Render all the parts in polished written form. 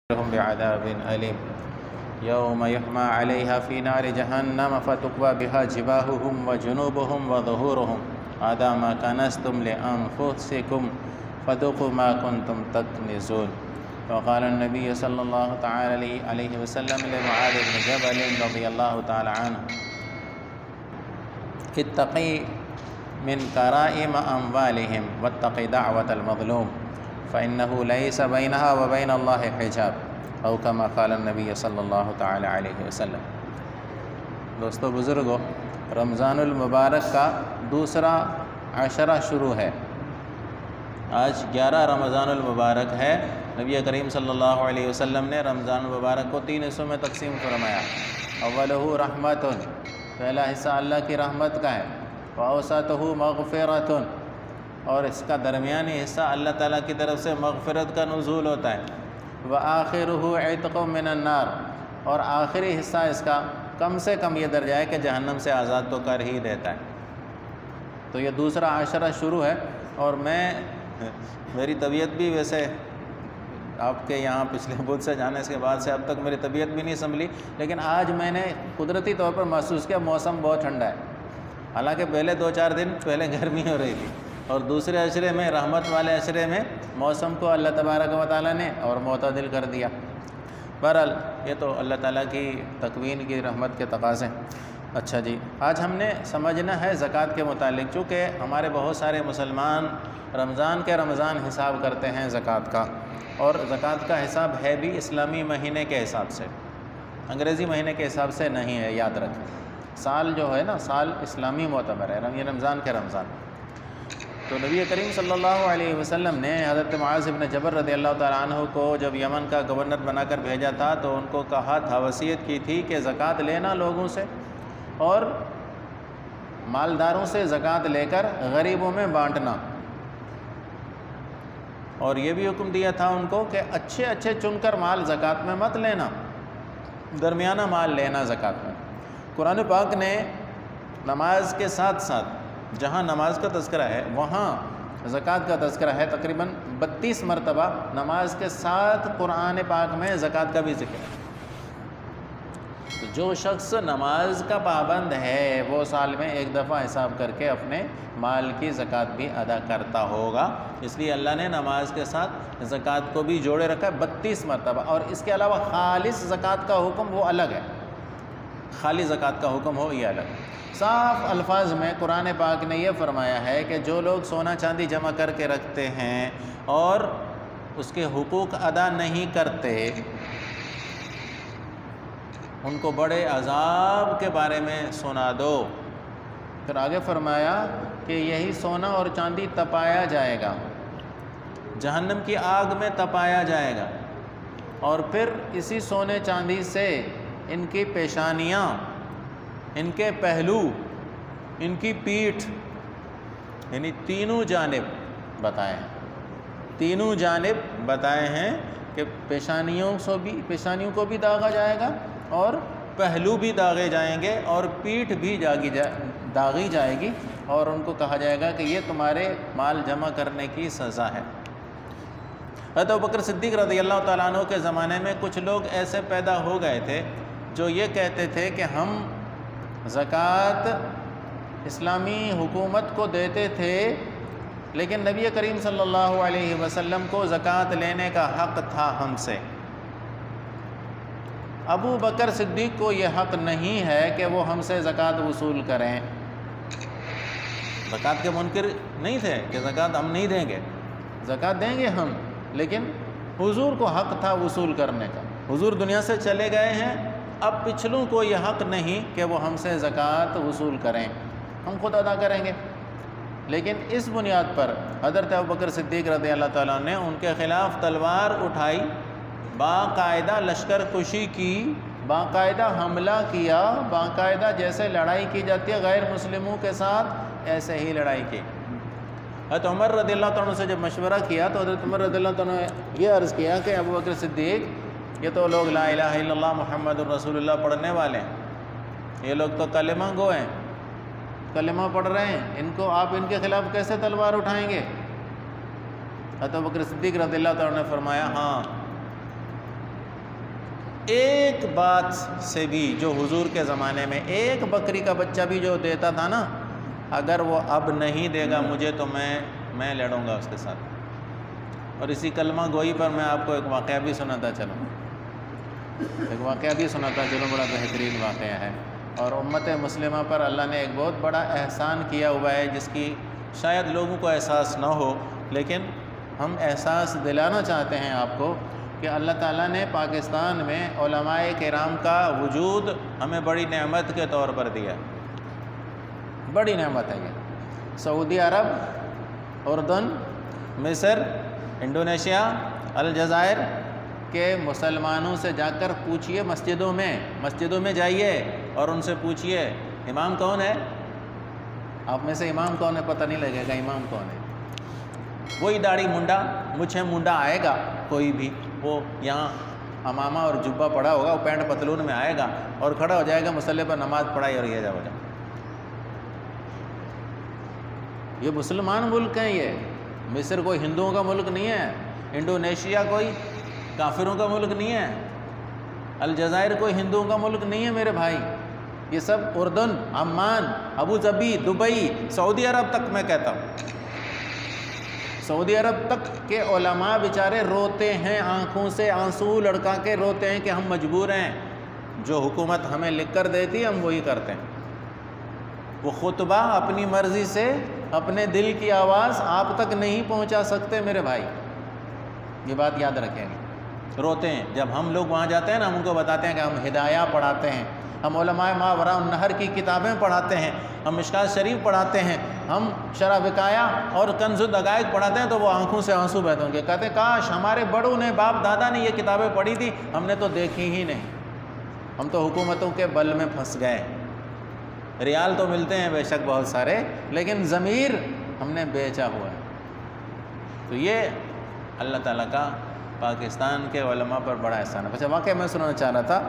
هم بعذاب أليم يوم يحمى عليها في نار جهنم فتكوى بها جباههم وجنوبهم وظهورهم هذا ما كنزتم لأنفسكم فذوقوا ما كنتم تكنزون. وقال النبي صلى الله تعالى عليه وسلم لمعاذ بن جبل رضي الله تعالى عنه اتقي من كرائم أموالهم واتقي دعوة المظلوم فإنه ليس بينها وبين الله حجاب او كما قال النبی صلی اللہ تعالی علیہ وسلم۔ دوستو بزرگو، رمضان المبارک کا دوسرا عشرہ شروع ہے۔ آج 11 رمضان المبارک ہے۔ نبی کریم صلی اللہ علیہ وسلم نے رمضان المبارک کو 3 حصوں میں تقسیم فرمایا۔ اولہ رحمت، پہلا حصہ اللہ کی رحمت کا ہے، واوسطہ مغفرۃ، اور اس کا درمیانی حصہ اللہ تعالیٰ کی طرف سے مغفرت کا نزول ہوتا ہے، وآخرہ عتق من النار، اور آخری حصہ اس کا کم سے کم یہ درجہ ہے کہ جہنم سے آزاد تو کر ہی دیتا ہے۔ تو یہ دوسرا عشرہ شروع ہے، اور میری طبیعت بھی ویسے آپ کے یہاں پچھلے بدھ سے جانے کے بعد سے اب تک میری طبیعت بھی نہیں سنبھلی، لیکن آج میں نے قدرتی طور پر محسوس کیا موسم بہت ٹھنڈا ہے۔ حالانکہ پہلے 2-4 دن پہلے گرمی ہو رہی تھی، اور دوسرے عشرے میں، رحمت والے عشرے میں، موسم کو اللہ تبارک و تعالیٰ نے اور معتدل کر دیا۔ بہرحال یہ تو اللہ تعالیٰ کی تکوین کی رحمت کے تقاضے۔ اچھا جی، آج ہم نے سمجھنا ہے زکوٰۃ کے متعلق، چونکہ ہمارے بہت سارے مسلمان رمضان حساب کرتے ہیں زکوٰۃ کا، اور زکوٰۃ کا حساب ہے بھی اسلامی مہینے کے حساب سے، انگریزی مہینے کے حساب سے نہیں ہے، یاد رکھیں۔ سال جو ہے نا، سال اسلامی معتبر ہے، یہ رمضان کے رمضان۔ تو نبی کریم صلی اللہ علیہ وسلم نے حضرت معاذ بن جبل رضی اللہ تعالیٰ عنہ کو جب یمن کا گورنر بنا کر بھیجا تھا تو ان کو کہا تھا، وصیت کی تھی کہ زکوٰۃ لینا لوگوں سے، اور مالداروں سے زکوٰۃ لے کر غریبوں میں بانٹنا، اور یہ بھی حکم دیا تھا ان کو کہ اچھے اچھے چن کر مال زکوٰۃ میں مت لینا، درمیانہ مال لینا زکوٰۃ میں۔ قرآن پاک نے نماز کے ساتھ ساتھ، جہاں نماز کا تذکرہ ہے وہاں زکوٰۃ کا تذکرہ ہے، تقریباً 32 مرتبہ نماز کے ساتھ قرآن پاک میں زکوٰۃ کا بھی ذکر ہے۔ تو جو شخص نماز کا پابند ہے وہ سال میں ایک دفعہ حساب کر کے اپنے مال کی زکوٰۃ بھی ادا کرتا ہوگا، اس لیے اللہ نے نماز کے ساتھ زکوٰۃ کو بھی جوڑے رکھا ہے 32 مرتبہ۔ اور اس کے علاوہ خالص زکوٰۃ کا حکم وہ الگ ہے، خالی زکوٰۃ کا حکم ہو یہ الگ۔ صاف الفاظ میں قرآن پاک نے یہ فرمایا ہے کہ جو لوگ سونا چاندی جمع کر کے رکھتے ہیں اور اس کے حقوق ادا نہیں کرتے، ان کو بڑے عذاب کے بارے میں سنا دو۔ پھر آگے فرمایا کہ یہی سونا اور چاندی تپایا جائے گا، جہنم کی آگ میں تپایا جائے گا، اور پھر اسی سونے چاندی سے ان کی پیشانیاں، ان کے پہلو، ان کی پیٹھ، یعنی تینوں جانب بتائے ہیں کہ پیشانیوں کو بھی داغا جائے گا، اور پہلو بھی داغے جائیں گے، اور پیٹھ بھی داغی جائے گی، اور ان کو کہا جائے گا کہ یہ تمہارے مال جمع کرنے کی سزا ہے۔ حضرت ابوبکر صدیق رضی اللہ تعالیٰ عنہ کے زمانے میں کچھ لوگ ایسے پیدا ہو گئے تھے جو یہ کہتے تھے کہ ہم زکوٰۃ اسلامی حکومت کو دیتے تھے، لیکن نبی کریم صلی اللہ علیہ وسلم کو زکوٰۃ لینے کا حق تھا ہم سے۔ ابو بکر صدیق کو یہ حق نہیں ہے کہ وہ ہم سے زکوٰۃ وصول کریں۔ زکوٰۃ کے منکر نہیں تھے کہ زکوٰۃ ہم نہیں دیں گے، زکوٰۃ دیں گے ہم، لیکن حضور کو حق تھا وصول کرنے کا۔ حضور دنیا سے چلے گئے ہیں، اب پچھلوں کو یہ حق نہیں کہ وہ ہم سے زکوٰۃ وصول کریں، ہم خود ادا کریں گے۔ لیکن اس بنیاد پر حضرت ابوبکر صدیق رضی اللہ تعالیٰ نے ان کے خلاف تلوار اٹھائی، باقاعدہ لشکر کشی کی، باقاعدہ حملہ کیا، باقاعدہ جیسے لڑائی کی جاتی ہے غیر مسلموں کے ساتھ، ایسے ہی لڑائی کی۔ حضرت عمر رضی اللہ عنہ سے جب مشورہ کیا تو حضرت عمر رضی اللہ عنہ نے یہ عرض کیا کہ ابوبکر صدیق، یہ تو لوگ لا الہ الا اللہ محمد الرسول اللہ پڑھنے والے ہیں، یہ لوگ تو کلمہ گو ہیں، کلمہ پڑھ رہے ہیں، آپ ان کے خلاف کیسے تلوار اٹھائیں گے؟ حضرت ابوبکر صدیق رضی اللہ عنہ نے فرمایا، ہاں ایک بات سے بھی جو حضور کے زمانے میں ایک بکری کا بچہ بھی جو دیتا تھا نا، اگر وہ اب نہیں دے گا مجھے تو میں لڑوں گا اس کے ساتھ۔ اور اسی کلمہ گوئی پر میں آپ کو ایک واقعہ بھی سناتا چلوں، بڑا بہترین واقعہ ہے۔ اور امت مسلمہ پر اللہ نے ایک بہت بڑا احسان کیا ہوا ہے، جس کی شاید لوگوں کو احساس نہ ہو، لیکن ہم احساس دلانا چاہتے ہیں آپ کو کہ اللہ تعالیٰ نے پاکستان میں علماء کرام کا وجود ہمیں بڑی نعمت کے طور پر دیا، بڑی نعمت ہے یہ۔ سعودی عرب، اردن، مصر، انڈونیشیا، الجزائر کے مسلمانوں سے جا کر پوچھئے، مسجدوں میں جائیے اور ان سے پوچھئے امام کون ہے؟ آپ میں سے امام کون ہے پتہ نہیں لگے گا امام کون ہے۔ وہی داڑھی منڈا، مجھے منڈا آئے گا کوئی بھی، وہ یہاں امامہ اور جبہ پڑا ہوگا، وہ پینٹ پتلون میں آئے گا اور کھڑا ہو جائے گا مصلی پر، نماز پڑھائی اور یہ ہو جائے۔ یہ مسلمان ملک ہیں، یہ مصر کوئی ہندوؤں کا ملک نہیں ہے، انڈونیشیا کوئی کافروں کا ملک نہیں ہے، الجزائر کوئی ہندوؤں کا ملک نہیں ہے میرے بھائی۔ یہ سب اردن، عمان، ابو ظبی، دبئی، سعودی عرب تک میں کہتا ہوں، سعودی عرب تک کے علماء بیچارے روتے ہیں، آنکھوں سے آنسو لڑکا کے روتے ہیں کہ ہم مجبور ہیں، جو حکومت ہمیں لکھ کر دیتی ہم وہی کرتے ہیں۔ وہ خطبہ اپنی مرضی سے اپنے دل کی آواز آپ تک نہیں پہنچا سکتے میرے بھائی، یہ بات یاد رکھیں گے۔ روتے ہیں جب ہم لوگ وہاں جاتے ہیں نا، ہم ان کو بتاتے ہیں کہ ہم ہدایہ پڑھاتے ہیں، ہم علماء ما وراء النہر کی کتابیں پڑھاتے ہیں، ہم مشکات شریف پڑھاتے ہیں، ہم شرح وقایہ اور کنز الدقائق پڑھاتے ہیں، تو وہ آنکھوں سے آنسو بہتے ہیں کہ کہتے ہیں کاش ہمارے بڑوں نے، باپ دادا نے یہ کتابیں پڑھی تھی، ہم نے تو دیکھی ہی نہیں، ہم تو حکومتوں کے بل میں پھنس گئے۔ ریال تو ملتے ہیں بے شک بہت سارے، لیکن ضمیر ہم نے بیچا ہوا ہے۔ تو یہ اللہ تعالیٰ کا پاکستان کے علماء پر بڑا احسان ہے۔ اچھا واقعہ میں سنانا چاہ رہا تھا،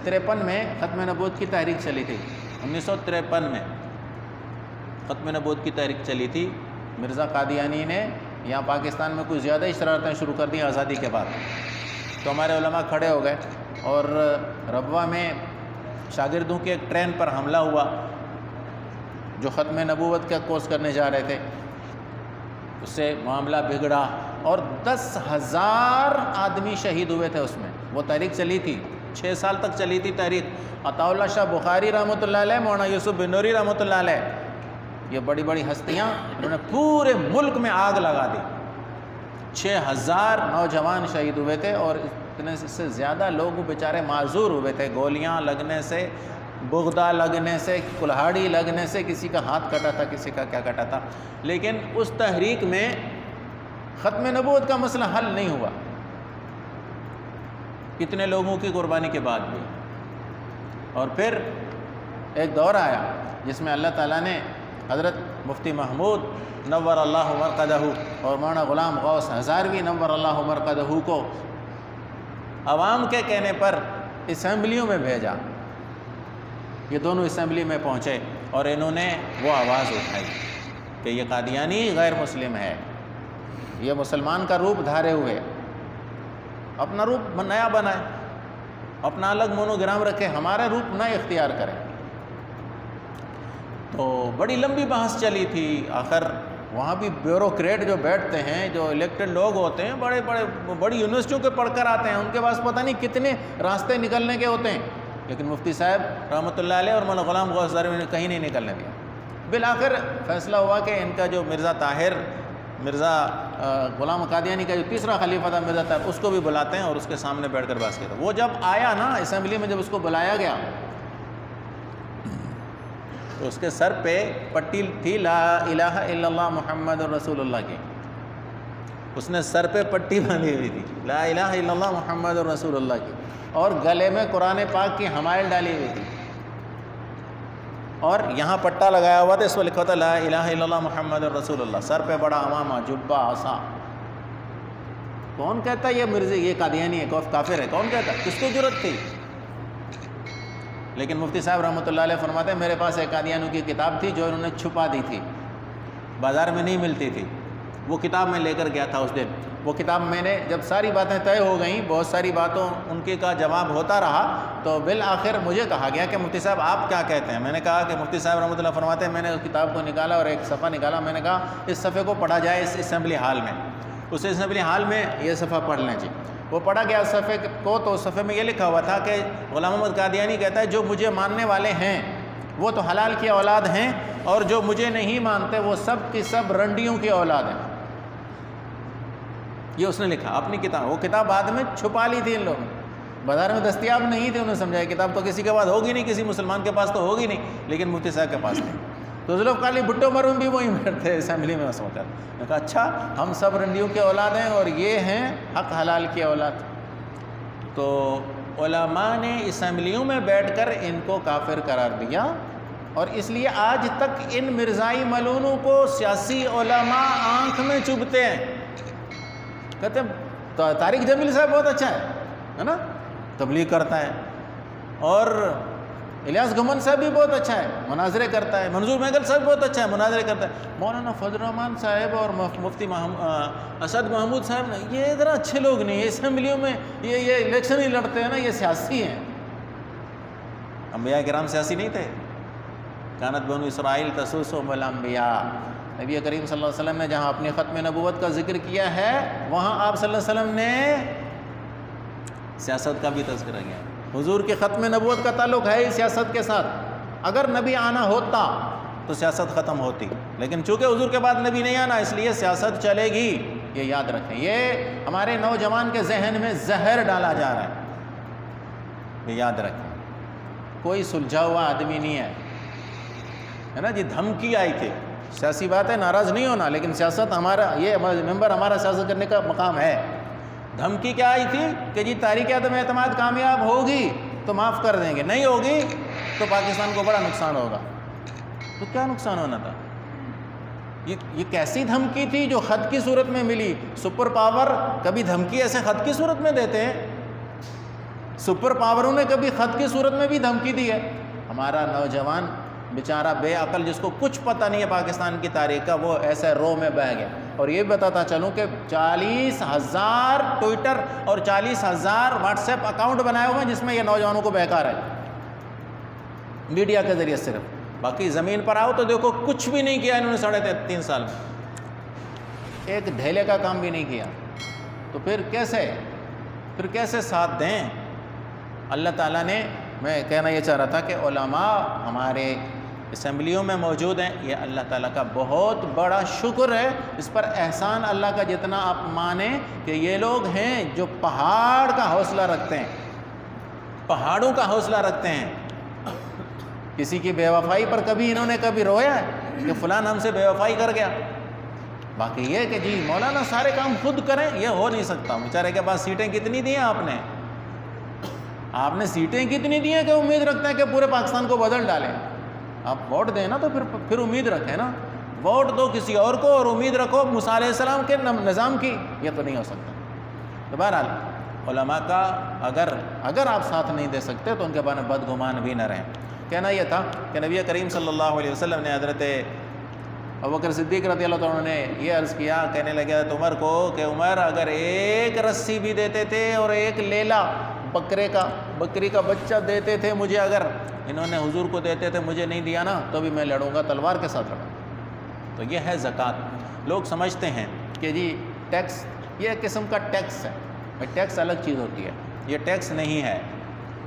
53 میں ختم نبوت کی تحریک چلی تھی، 1953 میں ختم نبوت کی تحریک چلی تھی۔ مرزا قادیانی نے یہاں پاکستان میں کچھ زیادہ ہی شرارتیں شروع کر دیں آزادی کے بعد، تو ہمارے علماء کھڑے ہو گئے اور ربوہ میں شاگردوں کی ایک ٹرین پر حملہ ہوا جو ختم نبوت کا کورس کرنے جا رہے تھے، اس سے معاملہ بگڑا اور 10,000 آدمی شہید ہوئے تھے اس میں۔ وہ تحریک چلی تھی، 6 سال تک چلی تھی تحریک۔ عطا اللہ شاہ بخاری رحمۃ اللہ علیہ، مولانا یوسف بن نوری رحمۃ اللہ علیہ، یہ بڑی بڑی ہستیاں، انہوں نے پورے ملک میں آگ لگا دی۔ 6,000 نوجوان شہید ہوئے تھے اور اتنے سے زیادہ لوگ بیچارے معذور ہوئے تھے، گولیاں لگنے سے، بغدہ لگنے سے، کلہاڑی لگنے سے، کسی کا ہاتھ کٹا تھا، کسی کا کیا کٹا تھا۔ لیکن اس تحریک میں ختم نبوت کا مسئلہ حل نہیں ہوا، اتنے لوگوں کی قربانی کے بعد بھی۔ اور پھر ایک دور آیا جس میں اللہ تعالیٰ نے حضرت مفتی محمود نور اللہ مرقدہ اور مولانا غلام غوث ہزاروی نور اللہ مرقدہ کو عوام کے کہنے پر اسمبلیوں میں بھیجا۔ یہ دونوں اسمبلی میں پہنچے اور انہوں نے وہ آواز اٹھائی کہ یہ قادیانی غیر مسلم ہے، یہ مسلمان کا روپ دھارے ہوئے، اپنا روپ نیا بنائے، اپنا الگ مونوگرام رکھے، ہمارا روپ نہ اختیار کرے۔ تو بڑی لمبی بحث چلی تھی، آخر وہاں بھی بیوروکریٹ جو بیٹھتے ہیں، جو الیکٹڈ لوگ ہوتے ہیں، بڑی یونیورسٹیوں کے پڑھ کر آتے ہیں، ان کے پاس پتہ نہیں کتنے راستے نکلنے کے ہوتے ہیں، لیکن مفتی صاحب رحمۃ اللہ علیہ اور مولانا غلام غوث ہزاروی نے کہیں نہیں نکلنے دیا۔ بالآخر فیصلہ ہوا کہ ان کا جو مرزا غلام قادیانی کا جو تیسرا خلیفہ تھا مرزا طاہر، اس کو بھی بلاتے ہیں اور اس کے سامنے بیٹھ کر بحث کیا تھا۔ وہ جب آیا نا اسمبلی میں، جب اس کو بلایا گیا تو اس کے سر پہ پٹی تھی لا الہ الا اللہ محمد رسول اللہ کی، اس نے سر پہ پٹی باندھی ہوئی تھی لا الہ الا اللہ محمد رسول اللہ کی، اور گلے میں قرآن پاک کی حمائل ڈالی ہوئی تھی، اور یہاں پٹا لگایا ہوا تھا، اس پر لکھا تھا لا الہ الا اللہ محمد رسول اللہ، سر پہ بڑا امامہ، جبہ، عصا۔ کون کہتا ہے یہ مرزا یہ قادیانی ہے، کافر ہے؟ کون کہتا ہے؟ کس کو جرأت تھی؟ لیکن مفتی صاحب رحمۃ اللہ علیہ فرماتے ہیں میرے پاس ایک قادیانیوں کی کتاب تھی جو انہوں نے چھپا دی تھی، بازار میں نہیں ملتی تھی، وہ کتاب میں لے کر گیا تھا اس دن۔ وہ کتاب میں نے جب ساری باتیں طے ہو گئیں، بہت ساری باتوں ان کے کا جواب ہوتا رہا، تو بالآخر مجھے کہا گیا کہ مفتی صاحب آپ کیا کہتے ہیں؟ میں نے کہا کہ مفتی صاحب رحمۃ اللہ فرماتے ہیں، میں نے اس کتاب کو نکالا اور ایک صفحہ نکالا، میں نے کہا اس صفحے کو پڑھا جائے اس اسمبلی ہال میں، اس اسمبلی ہال میں یہ صفحہ پڑھ لیں جی۔ وہ پڑھا گیا اس صفحے کو، تو اس صفحے میں یہ لکھا ہوا تھا کہ غلام محمد قادیانی کہتا ہے جو مجھے ماننے والے ہیں وہ تو حلال کی اولاد ہیں، اور جو مجھے نہیں مانتے وہ سب کی سب رنڈیوں کی اولاد ہیں۔ یہ اس نے لکھا اپنی کتاب، وہ کتاب بعد میں چھپا لی تھی ان لوگوں نے، بازار میں دستیاب نہیں تھی، انہوں نے سمجھایا کتاب تو کسی کے پاس ہوگی نہیں، کسی مسلمان کے پاس تو ہوگی نہیں، لیکن مفتی صاحب کے پاس نہیں۔ تو ذوالفقار بھٹو مرحوم بھی وہیں بیٹھتے اسمبلی میں اس وقت۔ میں کہا اچھا ہم سب رنڈیوں کے اولاد ہیں اور یہ ہیں حق حلال کی اولاد۔ تو علماء نے اسمبلیوں میں بیٹھ کر ان کو کافر قرار دیا، اور اس لیے آج تک ان مرزائی ملونوں کو سیاسی علماء آنکھ میں چبھتے ہیں، کہتے ہیں طارق جمیل صاحب بہت اچھا ہے نا، تبلیغ کرتا ہے، اور الیاس گھمن صاحب بھی بہت اچھا ہے، مناظرے کرتا ہے، منظور محگل صاحب بہت اچھا ہے، مناظرے کرتا ہے، مولانا فضل الرحمان صاحب اور مفتی اسد محمود صاحب یہ ذرا اچھے لوگ نہیں، یہ اسمبلیوں میں یہ الیکشن ہی لڑتے ہیں نا، یہ سیاسی ہیں۔ انبیاء کرام سیاسی نہیں تھے؟ کانت بنو اسرائیل تسوسهم الانبیاء، نبی کریم صلی اللہ علیہ وسلم نے جہاں اپنی ختم نبوت کا ذکر کیا ہے وہاں آپ صلی اللہ علیہ وسلم نے سیاست کا بھی تذکرہ کیا۔ حضور کے ختم نبوت کا تعلق ہے ہی سیاست کے ساتھ، اگر نبی آنا ہوتا تو سیاست ختم ہوتی، لیکن چونکہ حضور کے بعد نبی نہیں آنا اس لیے سیاست چلے گی، یہ یاد رکھیں، یہ ہمارے نوجوان کے ذہن میں زہر ڈالا جا رہا ہے، یہ یاد رکھیں، کوئی سلجھا ہوا آدمی نہیں ہے نا جی، دھمکی آئی تھی، سیاسی بات ہے ناراض نہیں ہونا، لیکن سیاست ہمارا، یہ ممبر ہمارا سیاست کرنے کا مقام ہے۔ دھمکی کیا آئی تھی کہ جی تحریک عدم اعتماد کامیاب ہوگی تو معاف کر دیں گے، نہیں ہوگی تو پاکستان کو بڑا نقصان ہوگا۔ تو کیا نقصان ہونا تھا؟ یہ کیسی دھمکی تھی جو خط کی صورت میں ملی؟ سپر پاور کبھی دھمکی ایسے خط کی صورت میں دیتے ہیں؟ سپر پاوروں نے کبھی خط کی صورت میں بھی دھمکی دی ہے؟ ہمارا نوجوان بیچارہ بے عقل جس کو کچھ پتہ نہیں ہے پاکستان کی تاریخ کا، وہ ایسے رو میں بہہ گیا۔ اور یہ بتاتا چلوں کہ 40,000 ٹویٹر اور 40,000 واٹس ایپ اکاؤنٹ بنائے ہوئے ہیں جس میں یہ نوجوانوں کو بہکا رہا ہے میڈیا کے ذریعے صرف، باقی زمین پر آؤ تو دیکھو کچھ بھی نہیں کیا انہوں نے 3.5 سال میں، ایک ڈھیلے کا کام بھی نہیں کیا، تو پھر کیسے ساتھ دیں؟ اللہ تعالیٰ نے، میں کہنا یہ چاہ رہا تھا کہ علماء ہمارے اسمبلیوں میں موجود ہیں، یہ اللہ تعالیٰ کا بہت بڑا شکر ہے، اس پر احسان اللہ کا جتنا آپ مانیں کہ یہ لوگ ہیں جو پہاڑ کا حوصلہ رکھتے ہیں، پہاڑوں کا حوصلہ رکھتے ہیں۔ کسی کی بے وفائی پر کبھی انہوں نے کبھی رویا ہے کہ فلان ہم سے بے وفائی کر گیا؟ باقی یہ کہ جی مولانا سارے کام خود کریں، یہ ہو نہیں سکتا۔ بیچارے کے پاس سیٹیں کتنی دی ہیں آپ نے سیٹیں کتنی دی ہیں کہ امید رکھتے ہیں کہ پورے پاکستان کو بدل ڈالیں؟ آپ ووٹ دیں نا، تو پھر امید رکھیں نا، ووٹ دو کسی اور کو اور امید رکھو موسیٰ علیہ السلام کے نظام کی، یہ تو نہیں ہو سکتا۔ تو بہرحال علماء کا اگر آپ ساتھ نہیں دے سکتے تو ان کے بارے میں بدگمان بھی نہ رہیں۔ کہنا یہ تھا کہ نبی کریم صلی اللہ علیہ وسلم نے حضرت ابوبکر صدیق رضی اللہ عنہ نے یہ عرض کیا، کہنے لگے حضرت عمر کو کہ عمر اگر ایک رسی بھی دیتے تھے اور ایک لیلا بکری کا بچہ دیتے تھے مجھے، اگر انہوں نے حضور کو دیتے تھے مجھے نہیں دیا نا تو بھی میں لڑوں گا، تلوار کے ساتھ لڑوں۔ تو یہ ہے زکوٰۃ۔ لوگ سمجھتے ہیں کہ جی ٹیکس یہ قسم کا ٹیکس ہے، ٹیکس الگ چیز ہوتی ہے، یہ ٹیکس نہیں ہے۔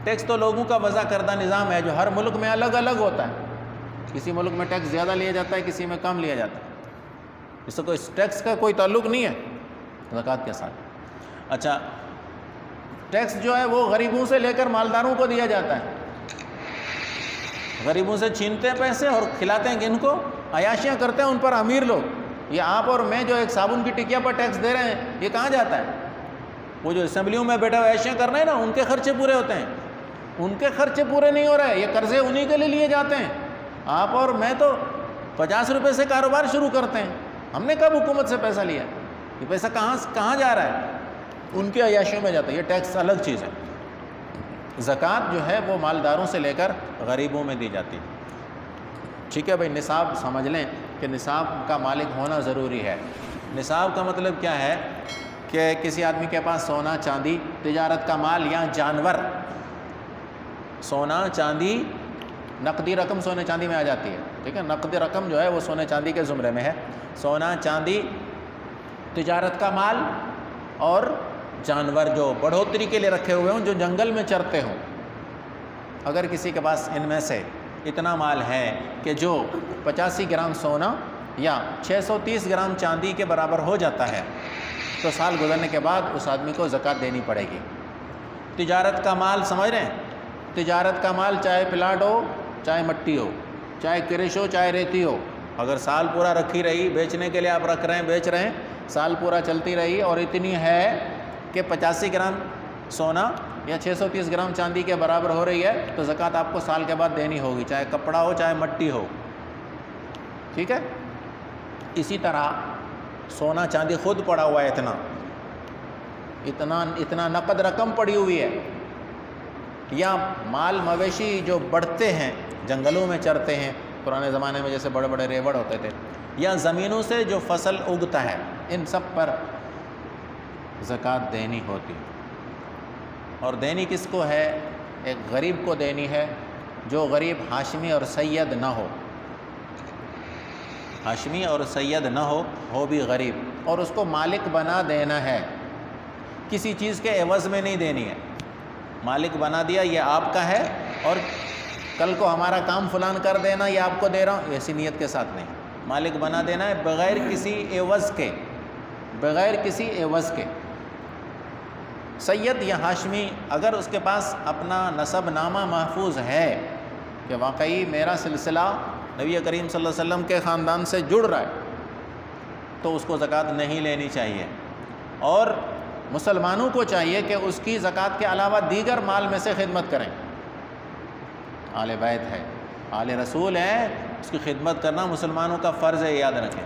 ٹیکس تو لوگوں کا وضع کردہ نظام ہے جو ہر ملک میں الگ الگ ہوتا ہے، کسی ملک میں ٹیکس زیادہ لیا جاتا ہے، کسی میں کم لیا جاتا ہے، اس سے کوئی ٹیکس کا کوئی تعلق نہیں ہے زکوٰۃ کے ساتھ۔ اچھا، ٹیکس جو ہے وہ غریبوں سے لے کر مالداروں کو دیا جاتا ہے، غریبوں سے چھینتے ہیں پیسے اور کھلاتے ہیں ان کو، عیاشیاں کرتے ہیں ان پر امیر لوگ۔ یہ آپ اور میں جو ایک صابن کی ٹکیا پر ٹیکس دے رہے ہیں، یہ کہاں جاتا ہے؟ وہ جو اسمبلیوں میں بیٹھا ہوئے عیاشیاں کر رہے ہیں نا، ان کے خرچے پورے ہوتے ہیں، ان کے خرچے پورے نہیں ہو رہے، یہ قرضے انہی کے لیے جاتے ہیں۔ آپ اور میں تو 50 روپے سے کاروبار شروع کرتے ہیں، ہم نے کب حکومت سے پیسہ لیا؟ یہ پیسہ کہاں جا رہا ہے؟ ان کے عیاشیوں میں جاتا ہے، یہ ٹیکس الگ چیز ہے۔ زکوٰۃ جو ہے وہ مالداروں سے لے کر غریبوں میں دی جاتی ہے۔ ٹھیک ہے بھائی، نصاب سمجھ لیں کہ نصاب کا مالک ہونا ضروری ہے۔ نصاب کا مطلب کیا ہے کہ کسی آدمی کے پاس سونا چاندی تجارت کا مال یا جانور، سونا چاندی نقدی رقم سونے چاندی میں آ جاتی ہے، ٹھیک ہے، نقدی رقم جو ہے وہ سونے چاندی کے زمرے میں ہے، سونا چاندی تجارت کا مال اور جانور جو بڑھوتری کے لیے رکھے ہوئے ہوں، جو جنگل میں چرتے ہوں، اگر کسی کے پاس ان میں سے اتنا مال ہے کہ جو 85 گرام سونا یا 630 گرام چاندی کے برابر ہو جاتا ہے تو سال گزرنے کے بعد اس آدمی کو زکوٰۃ دینی پڑے گی۔ تجارت کا مال سمجھ رہے ہیں، تجارت کا مال چاہے پلاٹ ہو، چاہے مٹی ہو، چاہے کرش ہو، چاہے ریتی ہو، اگر سال پورا رکھی رہی، بیچنے کے لیے آپ رکھ رہے ہیں، بیچ رہے ہیں، سال پورا چلتی رہی اور اتنی ہے کہ 85 گرام سونا یا 630 گرام چاندی کے برابر ہو رہی ہے تو زکوٰۃ آپ کو سال کے بعد دینی ہوگی، چاہے کپڑا ہو چاہے مٹی ہو، ٹھیک ہے۔ اسی طرح سونا چاندی خود پڑا ہوا ہے، اتنا نقد رقم پڑی ہوئی ہے، یا مال مویشی جو بڑھتے ہیں، جنگلوں میں چرتے ہیں، پرانے زمانے میں جیسے بڑے بڑے ریوڑ ہوتے تھے، یا زمینوں سے جو فصل اگتا ہے، ان سب پر زکوٰۃ دینی ہوتی، اور دینی کس کو ہے؟ ایک غریب کو دینی ہے، جو غریب ہاشمی اور سید نہ ہو، ہاشمی اور سید نہ ہو بھی غریب، اور اس کو مالک بنا دینا ہے، کسی چیز کے عوض میں نہیں دینی ہے، مالک بنا دیا یہ آپ کا ہے اور کل کو ہمارا کام فلان کر دینا یہ آپ کو دے رہا ہوں، ایسی نیت کے ساتھ نہیں، مالک بنا دینا ہے بغیر کسی عوض کے، بغیر کسی عوض کے۔ سید یا ہاشمی اگر اس کے پاس اپنا نسب نامہ محفوظ ہے کہ واقعی میرا سلسلہ نبی کریم صلی اللہ علیہ وسلم کے خاندان سے جڑ رہا ہے تو اس کو زکوٰۃ نہیں لینی چاہیے، اور مسلمانوں کو چاہیے کہ اس کی زکوٰۃ کے علاوہ دیگر مال میں سے خدمت کریں، آل بیت ہے، آل رسول ہے، اس کی خدمت کرنا مسلمانوں کا فرض ہے، یاد رکھیں۔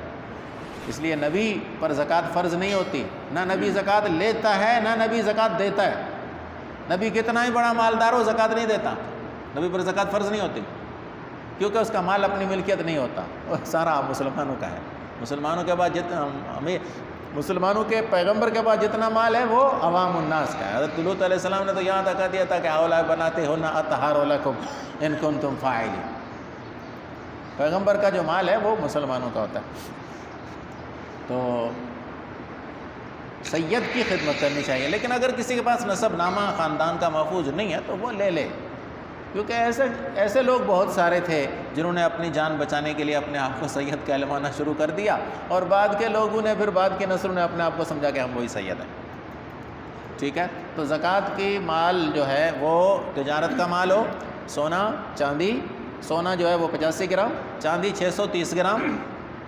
اس لیے نبی پر زکوٰۃ فرض نہیں ہوتی، نہ نبی زکوٰۃ لیتا ہے نہ نبی زکوٰۃ دیتا ہے، نبی کتنا ہی بڑا مالدار ہو زکوٰۃ نہیں دیتا، نبی پر زکوٰۃ فرض نہیں ہوتی، کیونکہ اس کا مال اپنی ملکیت نہیں ہوتا، وہ سارا مسلمانوں کا ہے۔ مسلمانوں کے بعد مسلمانوں کے پیغمبر کے بعد جتنا مال ہے وہ عوام الناس کا ہے۔ حضرت لوط علیہ السلام نے تو یہاں تک کہہ دیا تھا کہ ہؤلاء بناتے ہن اطہار لکم ان کنتم فاعلین، پیغمبر کا جو مال ہے وہ مسلمانوں کا ہوتا ہے۔ تو سید کی خدمت کرنی چاہیے، لیکن اگر کسی کے پاس نسب نامہ خاندان کا محفوظ نہیں ہے تو وہ لے لے، کیونکہ ایسے لوگ بہت سارے تھے جنہوں نے اپنی جان بچانے کے لیے اپنے آپ کو سید کہلوانا شروع کر دیا، اور بعد کے لوگوں نے پھر بعد کی نسلوں نے اپنے آپ کو سمجھا کہ ہم وہی سید ہیں، ٹھیک ہے۔ تو زکوٰۃ کی مال جو ہے وہ تجارت کا مال ہو، سونا چاندی، سونا جو ہے وہ 85 گرام، چاندی 630 گرام،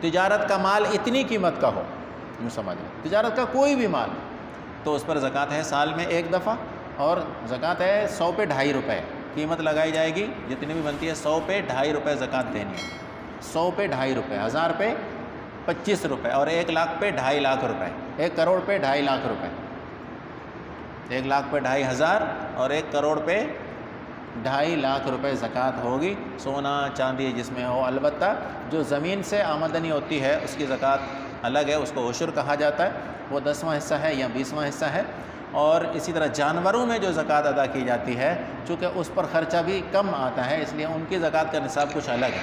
تجارت کا مال اتنی قیمت کا ہو، یوں سمجھ لیں، تجارت کا کوئی بھی مال، تو اس پر زکوٰۃ ہے سال میں ایک دفعہ، اور زکوٰۃ ہے 100 پہ 2.5 روپے، قیمت لگائی جائے گی جتنی بھی بنتی ہے، 100 پہ 2.5 روپے زکوٰۃ دینی ہے، 100 پہ 2.5 روپے، 1000 پہ 25 روپے، اور 1 لاکھ پہ 2.5 لاکھ روپے، 1 کروڑ پہ 2.5 لاکھ روپے، 1 لاکھ پہ 2.5 اور 1 کروڑ پہ 2.5 لاکھ روپے زکوٰۃ ہوگی، سونا چاندی جس میں ہو، البتہ جو زمین سے آمدنی ہوتی ہے اس کی زکوٰۃ الگ ہے، اس کو عشر کہا جاتا ہے، وہ 10واں حصہ ہے یا 20واں حصہ ہے۔ اور اسی طرح جانوروں میں جو زکوٰۃ ادا کی جاتی ہے، چونکہ اس پر خرچہ بھی کم آتا ہے، اس لیے ان کی زکوٰۃ کا نصاب کچھ الگ ہے،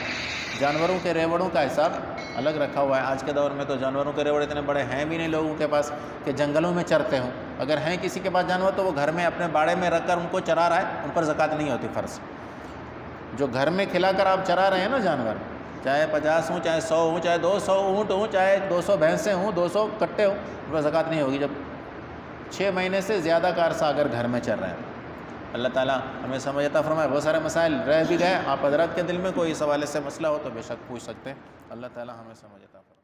جانوروں کے ریوڑوں کا حساب الگ رکھا ہوا ہے۔ آج کے دور میں تو جانوروں کے ریوڑ اتنے بڑے ہیں بھی نہیں لوگوں کے پاس کہ جنگلوں میں چرتے ہوں، اگر ہیں کسی کے پاس جانور تو وہ گھر میں اپنے باڑے میں رکھ کر ان کو چرا رہا ہے، ان پر زکوٰۃ نہیں ہوتی فرض۔ جو گھر میں کھلا کر آپ چرا رہے ہیں نا جانور، چاہے 50 ہوں، چاہے 100 ہوں، چاہے 200 اونٹ ہوں، چاہے 200 بھینسیں ہوں، 200 کٹے ہوں، ان پر زکوٰۃ نہیں ہوگی جب 6 مہینے سے زیادہ کا عرصہ اگر گھر میں چل رہے ہیں۔ اللہ تعالیٰ ہمیں سمجھ عطا فرمائے۔ بہت سارے مسائل رہ بھی گئے، آپ حضرات کے دل میں کوئی اس حوالے سے مسئلہ ہو تو بے شک پوچھ سکتے ہیں، اللہ تعالیٰ ہمیں سمجھ عطا فرمائے۔